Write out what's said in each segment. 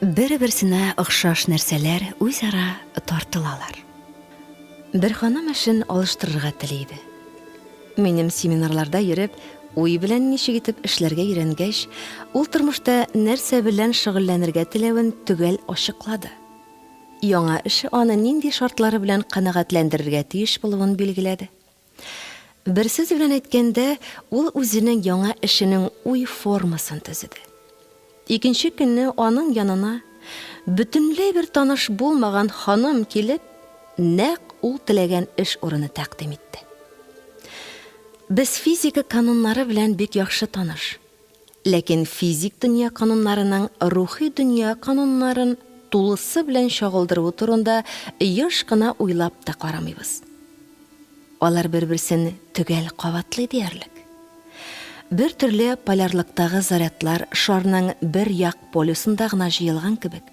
Бер-берсенә охшаш нәрсәләр үзара тартылалар. Бер ханым эшен алыштырырга теләйде. Минем семинарларда йөреп, уй белән ничек итеп эшләргә өйрәнгәч, ул тормышта нәрсә белән шөгыльләнергә теләвен төгәл ачыклады. Яңа эше аны нинди шартлары белән канәгатьләндерергә тиеш булуын билгеләде. Бер сүз белән әйткәндә, ул үзенең яңа эшенең уй формасын төзеде. Икенче көнне аның янына бөтенләй бер таныш булмаган ханым килеп, нәкъ ул теләгән эш урыны тәкъдим итте. Без физика кануннары белән бик яхшы таныш. Ләкин физик дөнья кануннарының рухи дөнья кануннарын тулысы белән чагылдыру турында еш кына уйлап та карамыйбыз. Алар бер-берсен төгәл кабатлый диярлек. Бер төрле полярлыктагы зарядлар шарның бер як полюсында гына җыелган кебек.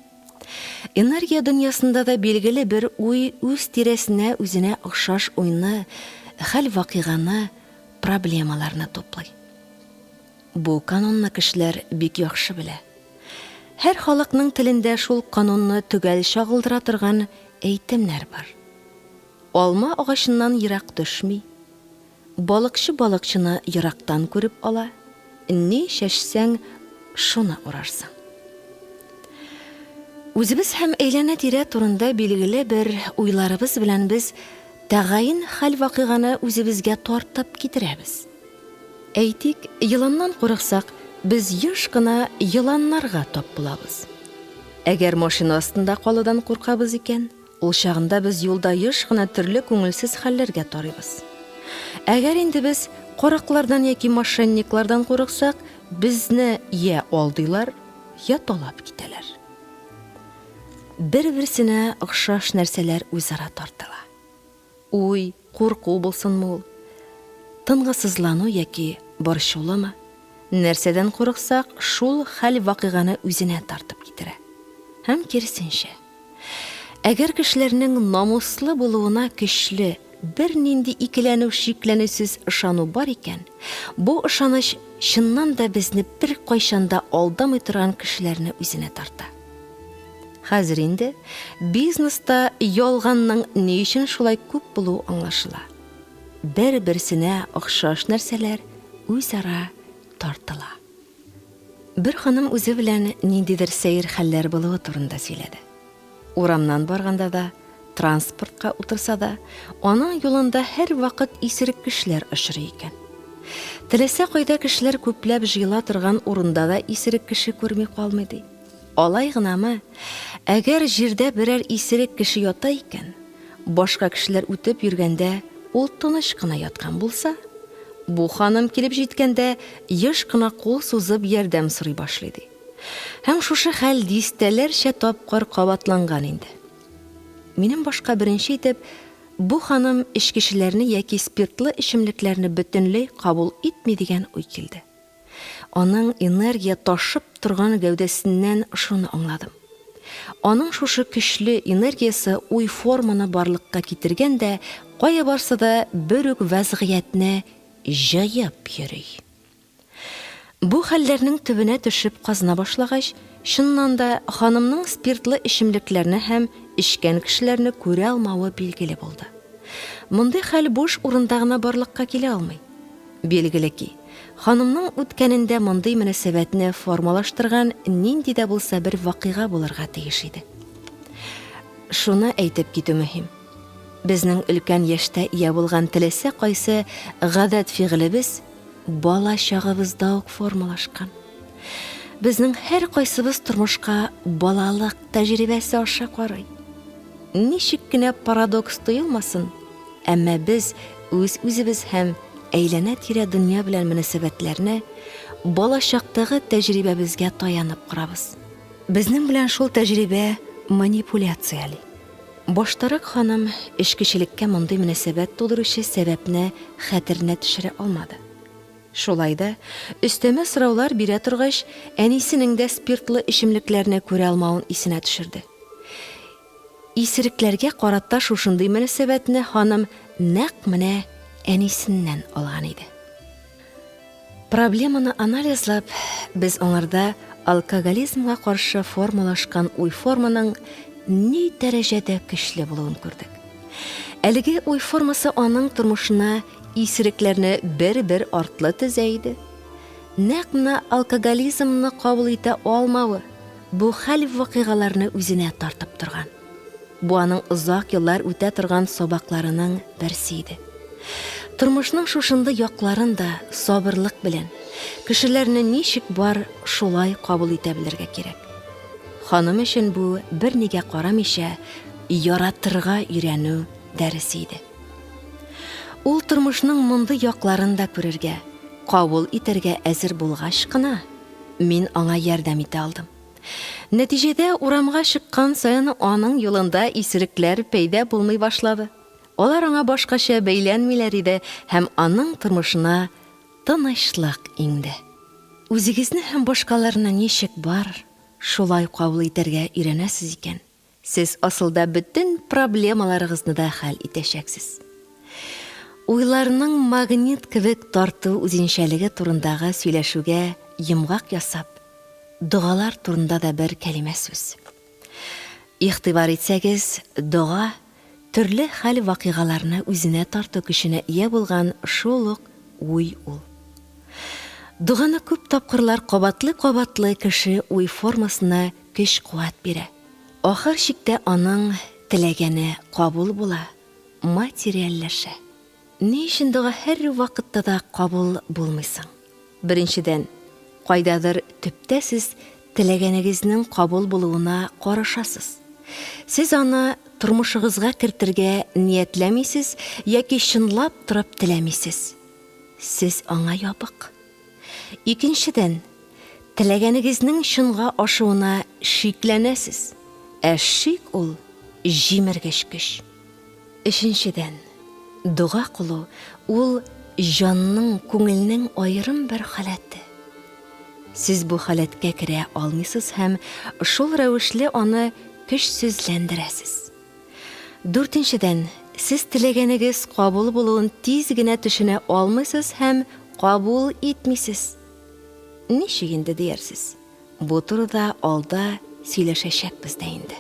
Энергия дөньясында да билгеле бер уй үз тирәсенә үзенә охшаш уйны, хәл вакыйганы, проблемаларны туплый. Бу канунны кешеләр бик яхшы белә. Һәр халыкның телендә шул канунны төгәл чагылдыра торган әйтемнәр бар. Алма агачыннан ерак төшми. Балыкчы балыкчыны ерактан күреп ала, ни чәчсәң, шуны урарсың. Үзебез һәм әйләнә-тирә турында билгеле бер уйларыбыз белән без тәгаен хәл вакыйганы үзебезгә тартып китерәбез. Әйтик, йыланнан курыксак, без еш кына йыланнарга тап булабыз. Әгәр машина астында калудан куркабыз икән, ул чагында без юлда еш кына төрле күңелсез хәлләргә тарыйбыз. Әгәр инде без караклардан яки мошенниклардан курыксак, безне я алдылар, я талап китәләр. Бер-берсенә охшаш нәрсәләр үзара тартыла. Уй, курку булсынмы ул? Тынгысызлану яки борчулымы? Нәрсәдән курыксак, шул хәл вакыйганы үзенә тартып китерә. Һәм киресенчә. Әгәр кешеләрнең намуслы булуына көчле, бер нинди икеләнү шикләнүсез ышану бар икән, бу ышаныч чыннан да безне бер кайчанда алдамый торган кешеләрне үзенә тарта. Хәзер инде бизнеста ялганның ни өчен шулай күп булуы аңлашыла. Бер-берсенә охшаш нәрсәләр үзара тартыла. Бер ханым үзе белән ниндидер сәер хәлләр булуы турында сөйләде. Урамнан барганда да, транспортка утырса да, аның юлында һәр вакыт исерек кешеләр очрый икән. Теләсә кайда кешеләр күпләп җыела торган урында да исерек кеше күрми калмый ди. Алай гынамы, әгәр җирдә берәр исерек кеше ята икән, башка кешеләр үтеп йөргәндә, ул тыныч кына яткан булса, бу ханым килеп җиткәндә, еш кына кул сузып ярдәм сорый башлый ди. Һәм шушы хәл дистәләрчә тапкыр кабатланган инде. Минем башка беренче итеп, бу ханым эчкечеләрне яки спиртлы эчемлекләрне бөтенләй кабул итми дигән уй килде. Аның энергия ташып торган гәүдәсеннән шуны аңладым. Аның шушы көчле энергиясы уй форманы барлыкка китергәндә, кая барса да бер үк вазгыятне җыеп йөри. Бу хәлләрнең төбенә төшеп казына башлагач, чыннан да ханымның спиртлы эчемлекләрне һәм эчкән кешеләрне күрә алмавы билгеле булды. Мондый хәл буш урында гына барлыкка килә алмый. Билгеле ки, ханымның үткәнендә мондый мөнәсәбәтне формалаштырган нинди дә булса бер вакыйга булырга тиеш иде. Шуны әйтеп китү мөһим. Безнең өлкән яшьтә ия булган теләсә кайсы гадәт фигылебез бала чагыбызда ук формалашкан. Безнең һәр кайсыбыз тормышка балалык тәҗрибәсе аша карый. Ничек кенә парадокс тоелмасын, әмма без үз-үзебез һәм әйләнә-тирә дөнья белән мөнәсәбәтләрне бала чактагы тәҗрибәбезгә таянып карабыз. Безнең белән шул тәҗрибә манипуляцияле. Баштарак ханым эчкечелеккә мондый мөнәсәбәт тудыручы сәбәпне хәтеренә төшерә алмады. Шулай да, өстәмә сораулар бирә торгач, әнисенең дә спиртлы эчемлекләрне күрә алмавын исенә төшерде. Исерекләргә карата шушындый мөнәсәбәтне ханым нәкъ менә әнисеннән алган иде. Проблеманы анализлап, без аңарда алкоголизмга каршы формалашкан уй форманың ни дәрәҗәдә көчле булуын күрдек. Әлеге уй формасы аның тормышына исерекләрне бер-бер артлы тезә иде. Нәкъ менә алкоголизмны кабул итә алмавы бу хәл вакыйгаларны үзенә тартып торган. Бу аның озак еллар үтә торган сабакларының берсе иде. Тормышның шушынды якларын да сабырлык белән, кешеләрне ничек бар шулай кабул итә белергә кирәк. Ханым өчен бу бернигә карамыйча яратырга өйрәнү дәресе иде. Ул тормышның монды якларын да күрергә, кабул итәргә әзер булгач кына, мин аңа ярдәм итә алдым. Нәтиҗәдә урамга чыккан саен аның юлында исерекләр пәйда булмый башлады. Алар аңа башкача бәйләнмиләр иде һәм аның тормышына тынычлык инде. Үзегезне һәм башкаларны ничек бар шулай кабул итәргә өйрәнәсез икән, сез асылда бөтен проблемаларыгызны да хәл итәчәксез. Уйларның магнит кебек тарту үзенчәлеге турындагы сөйләшүгә йомгак ясап, дугалар турында да бер кәлимә сүз. Игътибар итсәгез, дуга төрле хәл вакыйгаларны үзенә тарту көченә ия булган шул ук уй ул. Дуганы күп тапкырлар кабатлы кеше уй формасына көч-куәт бирә. Ахыр чиктә аның теләгәне кабул була, материальләшә. Ни өчен дуга һәр вакытта да кабул булмыйсың? Беренчедән, кайдадыр төптә сез теләгәнегезнең кабул булуына карышасыз. Сез аны тормышыгызга кертергә ниятләмисез яки чынлап торып теләмисез. Сез аңа ябык. Икенчедән, теләгәнегезнең чынга ашуына шикләнәсез. Шик ул җимергәч көч. Өченчедән, дуга кылу ул җанның, күңелнең аерым бер халәте. Сез бу халәткә керә алмыйсыз һәм шул рәвешле аны көчсезләндерәсез. Дүртенчедән, сез теләгәнегез кабул булуын тиз генә төшенә алмыйсыз һәм кабул итмисез. Ничек инде диярсез? Бу турыда алда сөйләшәчәкбез дә инде.